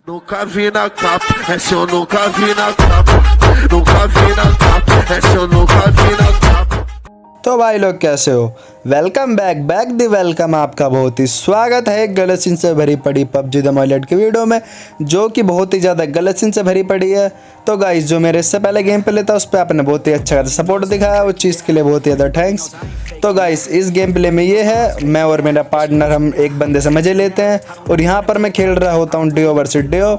Nunca vi na capa, essa eu nunca vi na capa. Nunca vi na capa, essa eu nunca vi na capa. तो भाई लोग कैसे हो। Welcome back the welcome. आपका बहुत ही स्वागत है गलत सीन से भरी पड़ी पबजी द मोबाइल की वीडियो में, जो कि बहुत ही ज़्यादा गलत सीन से भरी पड़ी है। तो गाइस, जो मेरे इससे पहले गेम प्ले था उस पर आपने बहुत ही अच्छा सपोर्ट दिखाया, उस चीज़ के लिए बहुत ही ज़्यादा थैंक्स। तो गाइस, इस गेम प्ले में ये है, मैं और मेरा पार्टनर हम एक बंदे से मज़े लेते हैं और यहाँ पर मैं खेल रहा होता हूँ डियो वर्सेस डियो।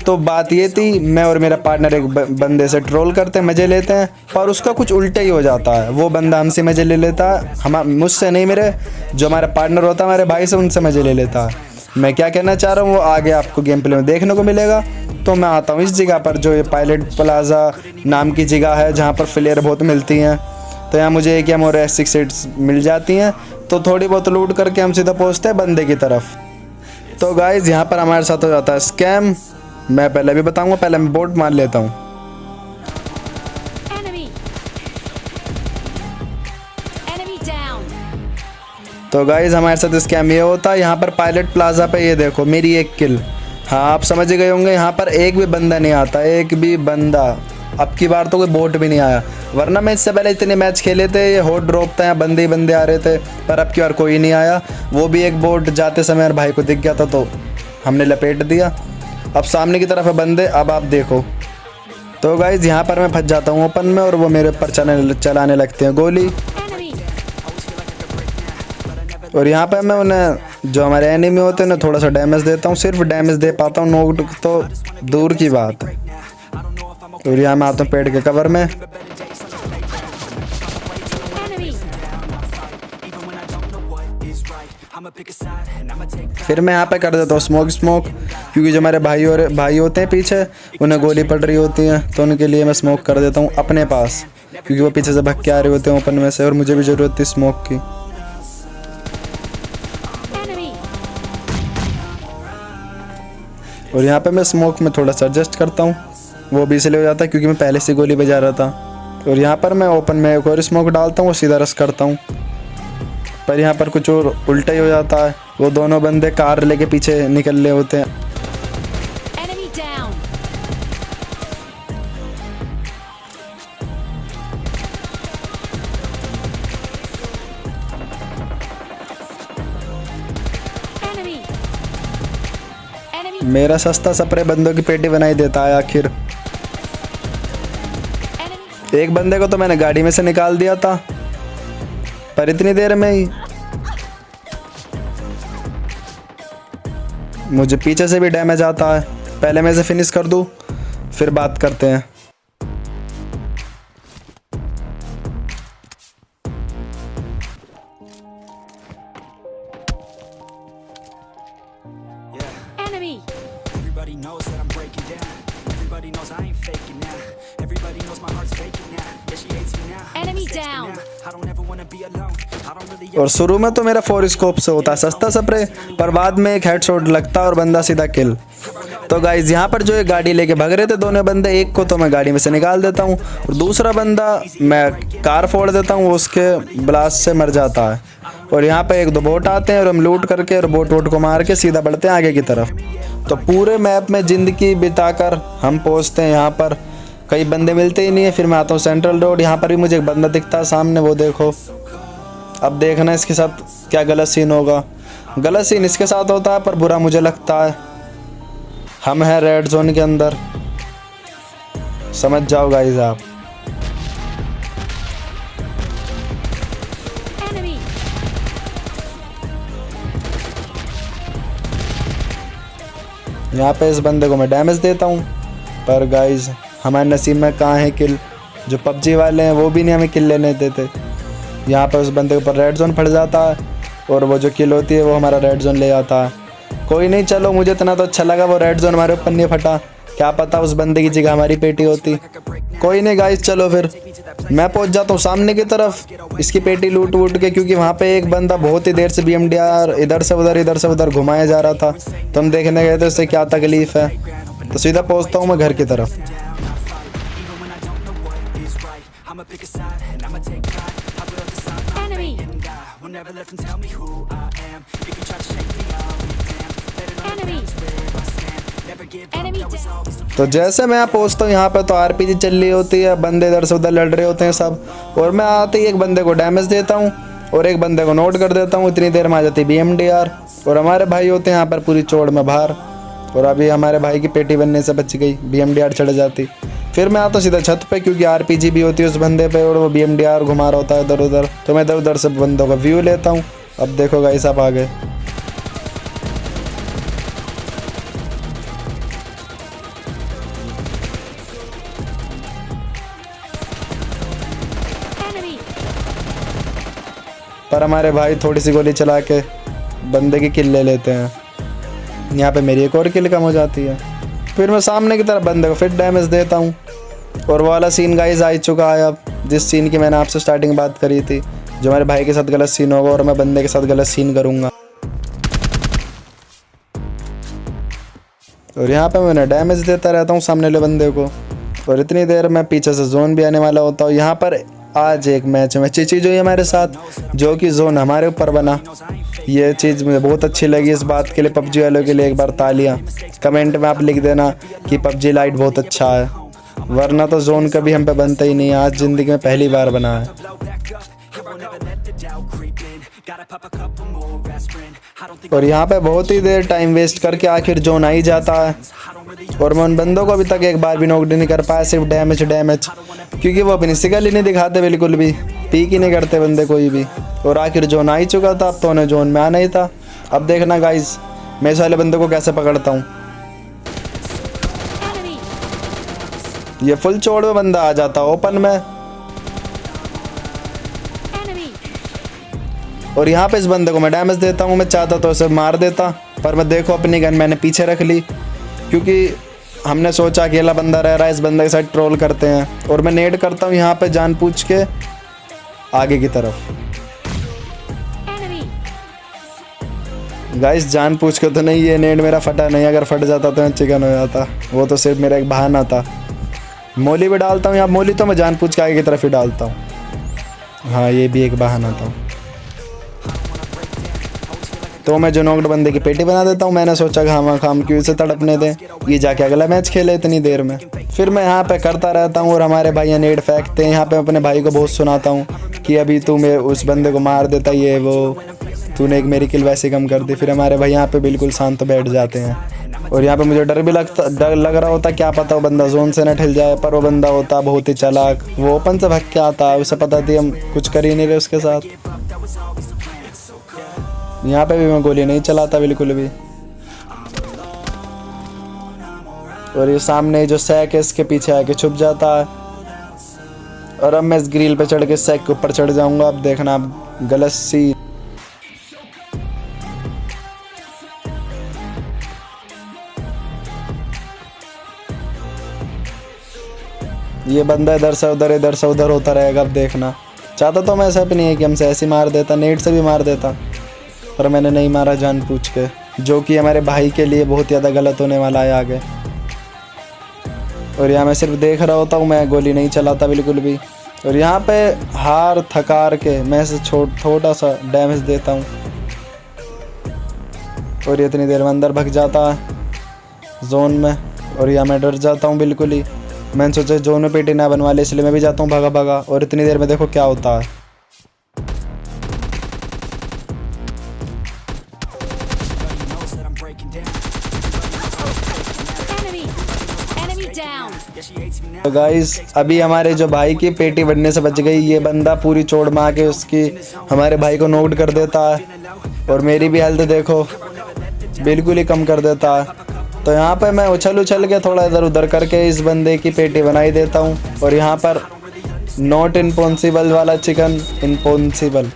तो बात ये थी, मैं और मेरा पार्टनर एक बंदे से ट्रोल करते हैं, मज़े लेते हैं, पर उसका कुछ उल्टा ही हो जाता है। वो बंदा हमसे मज़े ले लेता है, हम मुझसे नहीं, मेरे जो हमारा पार्टनर होता है हमारे भाई से, उनसे मज़े ले लेता है। मैं क्या कहना चाह रहा हूँ वो आगे आपको गेम प्ले में देखने को मिलेगा। तो मैं आता हूँ इस जगह पर, जो ये पायलट प्लाजा नाम की जगह है, जहाँ पर फ्लेयर बहुत मिलती हैं। तो यहाँ मुझे AKM और S6 मिल जाती हैं। तो थोड़ी बहुत लूट करके हम सीधा पहुँचते हैं बंदे की तरफ। तो गाइज़, यहाँ पर हमारे साथ हो जाता है स्कैम। मैं पहले भी बताऊंगा, पहले मैं बोट मार लेता हूँ। तो गाइज़, हमारे साथ स्कैम ये होता है, यहाँ पर पायलट प्लाजा पे ये देखो मेरी एक किल। हाँ, आप समझ गए होंगे, यहाँ पर एक भी बंदा नहीं आता, एक भी बंदा। अब की बार तो कोई बोट भी नहीं आया, वरना मैं इससे पहले इतने मैच खेले थे, ये हॉट ड्रॉप था, यहाँ बंदे ही बंदे आ रहे थे, पर अब की बार कोई नहीं आया। वो भी एक बोट जाते समय यार भाई को दिख गया था, तो हमने लपेट दिया। अब सामने की तरफ है बंदे, अब आप देखो। तो गाइज़, यहाँ पर मैं फंस जाता हूँ ओपन में और वो मेरे ऊपर चलाने लगते हैं गोली। और यहाँ पर मैं उन्हें, जो हमारे एनिमी होते हैं, उन्हें थोड़ा सा डैमेज देता हूँ, सिर्फ डैमेज दे पाता हूँ, नॉक तो दूर की बात है। और यहाँ मैं आता हूँ पेड़ के कवर में। फिर मैं यहाँ पे कर देता हूँ स्मोक, क्योंकि जो हमारे भाई होते हैं पीछे, उन्हें गोली पड़ रही होती है, तो उनके लिए मैं स्मोक कर देता हूँ अपने पास, क्योंकि वो पीछे से भाग के आ रहे होते हैं ओपन में से, और मुझे भी ज़रूरत थी स्मोक की। और यहाँ पे मैं स्मोक में थोड़ा सा एडजस्ट करता हूँ, वो भी इसलिए हो जाता है क्योंकि मैं पहले से गोली बजा रहा था। और यहाँ पर मैं ओपन में एक और स्मोक डालता हूँ और सीधा रश करता हूँ, पर यहाँ पर कुछ और उल्टा ही हो जाता है। वो दोनों बंदे कार लेके पीछे निकल रहे होते हैं। मेरा सस्ता स्प्रे बंदों की पेटी बनाई देता है आखिर। एक बंदे को तो मैंने गाड़ी में से निकाल दिया था, पर इतनी देर में ही मुझे पीछे से भी डैमेज आता है। पहले मैं इसे फिनिश कर दूं, फिर बात करते हैं। Everybody knows that I'm breaking down. Everybody knows I ain't faking now. Everybody knows my heart's faking now. Yeah, she hates me now. Enemy down. I don't ever want to be alone. I don't really. और शुरू में तो मेरा 4 scope से होता है सस्ता spray, पर बाद में एक हेडशॉट लगता है और बंदा सीधा किल। तो गाइज, यहाँ पर जो एक गाड़ी लेके भाग रहे थे दोनों बंदे, एक को तो मैं गाड़ी में से निकाल देता हूँ और दूसरा बंदा मैं कार फोड़ देता हूँ, उसके ब्लास्ट से मर जाता है। और यहाँ पे एक दो बोट आते हैं और हम लूट करके और बोट को मार के सीधा बढ़ते हैं आगे की तरफ। तो पूरे मैप में ज़िंदगी बिताकर हम पहुँचते हैं यहाँ पर, कई बंदे मिलते ही नहीं है। फिर मैं आता हूँ सेंट्रल रोड, यहाँ पर भी मुझे एक बंदा दिखता है सामने, वो देखो। अब देखना इसके साथ क्या गलत सीन होगा। गलत सीन इसके साथ होता है, पर बुरा मुझे लगता है। हम हैं रेड जोन के अंदर, समझ जाओ गाइस आप। यहाँ पे इस बंदे को मैं डैमेज देता हूँ, पर गाइस हमारे नसीब में कहाँ है किल। जो पबजी वाले हैं वो भी नहीं हमें किल लेने देते। यहाँ पे उस बंदे के ऊपर रेड जोन फट जाता है और वो जो किल होती है वो हमारा रेड जोन ले जाता है। कोई नहीं, चलो, मुझे इतना तो अच्छा लगा वो रेड जोन हमारे ऊपर नहीं फटा, क्या पता उस बंदे की जगह हमारी पेटी होती। कोई नहीं गाइस, चलो फिर मैं पहुंच जाता हूँ सामने की तरफ इसकी पेटी लूट वूट के, क्योंकि वहाँ पे एक बंदा बहुत ही देर से BMDR इधर से उधर घुमाया जा रहा था। तो हम देखने गए थे उससे क्या तकलीफ़ है। तो सीधा पहुँचता हूँ मैं घर की तरफ। Never let them tell me who I am. If you try to shake me, I'll be damned. Let it all down is where I stand. Never तो जैसे मैं यहाँ पहुँचता हूँ यहाँ पे तो आरपीजी चल रही होती है, बंदे इधर से उधर लड़ रहे होते हैं सब, और मैं आते ही एक बंदे को डैमेज देता हूँ और एक बंदे को नोट कर देता हूँ। इतनी देर में आ जाती है BMDR और हमारे भाई होते हैं यहाँ पर पूरी चौड़ में बाहर। और अभी हमारे भाई की पेटी बनने से बच गई, BMDR चढ़ जाती। फिर मैं आता हूँ सीधा छत पे क्योंकि आरपीजी भी होती है उस बंदे पे और वो BMDR घुमा रहा होता है इधर उधर, तो मैं इधर उधर से बंदों का व्यू लेता हूँ। अब देखो गाइस आप आ गए। पर हमारे भाई थोड़ी सी गोली चला के बंदे की किल ले लेते हैं। यहाँ पे मेरी एक और किल कम हो जाती है। फिर मैं सामने की तरफ बंदे को फिर डैमेज देता हूँ और वो वाला सीन गाइस आ चुका है अब, जिस सीन की मैंने आपसे स्टार्टिंग बात करी थी, जो हमारे भाई के साथ गलत सीन होगा और मैं बंदे के साथ गलत सीन करूँगा। और यहाँ पे मैंने डैमेज देता रहता हूँ सामने वाले बंदे को और इतनी देर में पीछे से जोन भी आने वाला होता हूँ। यहाँ पर आज एक मैच में चीची जो है हमारे साथ, जो कि जोन हमारे ऊपर बना। ये चीज़ मुझे बहुत अच्छी लगी, इस बात के लिए पबजी वालों के लिए एक बार तालियां। कमेंट में आप लिख देना कि पबजी लाइट बहुत अच्छा है, वरना तो जोन कभी हम पे बनता ही नहीं है। आज ज़िंदगी में पहली बार बना है। और यहाँ पे बहुत ही देर टाइम वेस्ट करके आखिर जोन आ ही जाता है और मैं उन बंदों को अभी तक एक बार भी नॉक नहीं कर पाया, सिर्फ डैमेज क्योंकि वो अपनी शिकल ही नहीं दिखाते, बिल्कुल भी पीक ही नहीं करते बंदे कोई भी। और आखिर जोन आ ही चुका था, अब तो उन्हें जोन में आना ही था। अब देखना गाइस मैं इस वाले बंदे को कैसे पकड़ता हूँ। ये फुल चौड़ में बंदा आ जाता ओपन में और यहाँ पे इस बंदे को मैं डैमेज देता हूँ। मैं चाहता तो इसे मार देता, पर मैं देखो अपनी गन मैंने पीछे रख ली क्योंकि हमने सोचा अकेला बंदा रह रहा है, इस बंदे के साथ ट्रोल करते हैं। और मैं नेड करता हूँ यहाँ पे जानबूझ के आगे की तरफ। गाइस जानबूझ के तो नहीं, ये नेड मेरा फटा नहीं, अगर फट जाता तो मैं चिकन हो जाता। वो तो सिर्फ मेरा एक बहाना था। मोली भी डालता हूँ, यहाँ मोली तो मैं जानबूझ के आगे की तरफ ही डालता हूँ। हाँ ये भी एक बहाना था। तो मैं जो नॉक्ड बंदे की पेटी बना देता हूँ। मैंने सोचा खाम क्यों इसे तड़पने दें, ये जाके अगला मैच खेले इतनी देर में। फिर मैं यहाँ पे करता रहता हूँ और हमारे भाई नेड फेंकते हैं। यहाँ पे अपने भाई को बहुत सुनाता हूँ कि अभी तू मैं उस बंदे को मार देता, ये वो तूने एक मेरी किल वैसे कम कर दी। फिर हमारे भाई यहाँ पे बिल्कुल शांत बैठ जाते हैं और यहाँ पे मुझे डर लग रहा होता, क्या पता वो बंदा जोन से न ठिल जाए। पर वो बंदा होता बहुत ही चालाक, वो ओपन से भाग के आता, उसे पता थी हम कुछ कर ही नहीं रहे उसके साथ। यहाँ पे भी मैं गोली नहीं चलाता बिल्कुल भी। और ये सामने जो सैक है इसके पीछे आके छुप जाता है और अब मैं इस ग्रिल पे चढ़ के सैक के ऊपर चढ़ जाऊंगा। अब देखना आप गलत सी ये बंदा इधर से उधर होता रहेगा। अब देखना चाहता तो मैं ऐसा भी नहीं है कि हमसे ऐसे मार देता, नेट से भी मार देता, पर मैंने नहीं मारा जानबूझ के, जो कि हमारे भाई के लिए बहुत ज़्यादा गलत होने वाला है आगे। और यहाँ मैं सिर्फ देख रहा होता हूँ, मैं गोली नहीं चलाता बिल्कुल भी। और यहाँ पे हार थकार के मैं इसे थोड़ा सा डैमेज देता हूँ और ये इतनी देर में अंदर भाग जाता है जोन में। और यहाँ मैं डर जाता हूँ बिल्कुल ही। मैंने सोचा जोन में पेटी ना बनवा ले, इसलिए मैं भी जाता हूँ भागा और इतनी देर में देखो क्या होता है। तो गाइस अभी हमारे जो भाई की पेटी बनने से बच गई। ये बंदा पूरी चोट मार के उसकी हमारे भाई को नोट कर देता है और मेरी भी हेल्थ देखो बिल्कुल ही कम कर देता है। तो यहाँ पे मैं उछल के थोड़ा इधर उधर करके इस बंदे की पेटी बनाई देता हूँ। और यहाँ पर नॉट इम्पॉसिबल वाला चिकन, इम्पॉसिबल,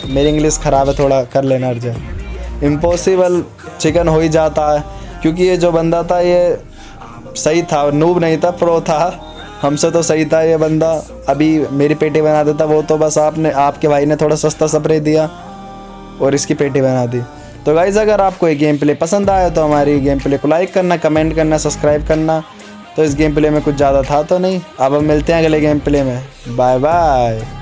मेरी इंग्लिश ख़राब है थोड़ा, कर लेना अर्जेंट। इम्पॉसिबल चिकन हो ही जाता है क्योंकि ये जो बंदा था ये सही था, नूब नहीं था, प्रो था, हमसे तो सही था ये बंदा। अभी मेरी पेटी बना देता, वो तो बस आपके भाई ने थोड़ा सस्ता स्प्रे दिया और इसकी पेटी बना दी। तो गाइस अगर आपको ये गेम प्ले पसंद आया तो हमारी गेम प्ले को लाइक करना, कमेंट करना, सब्सक्राइब करना। तो इस गेम प्ले में कुछ ज़्यादा था तो नहीं। अब हम मिलते हैं अगले गेम प्ले में। Bye bye.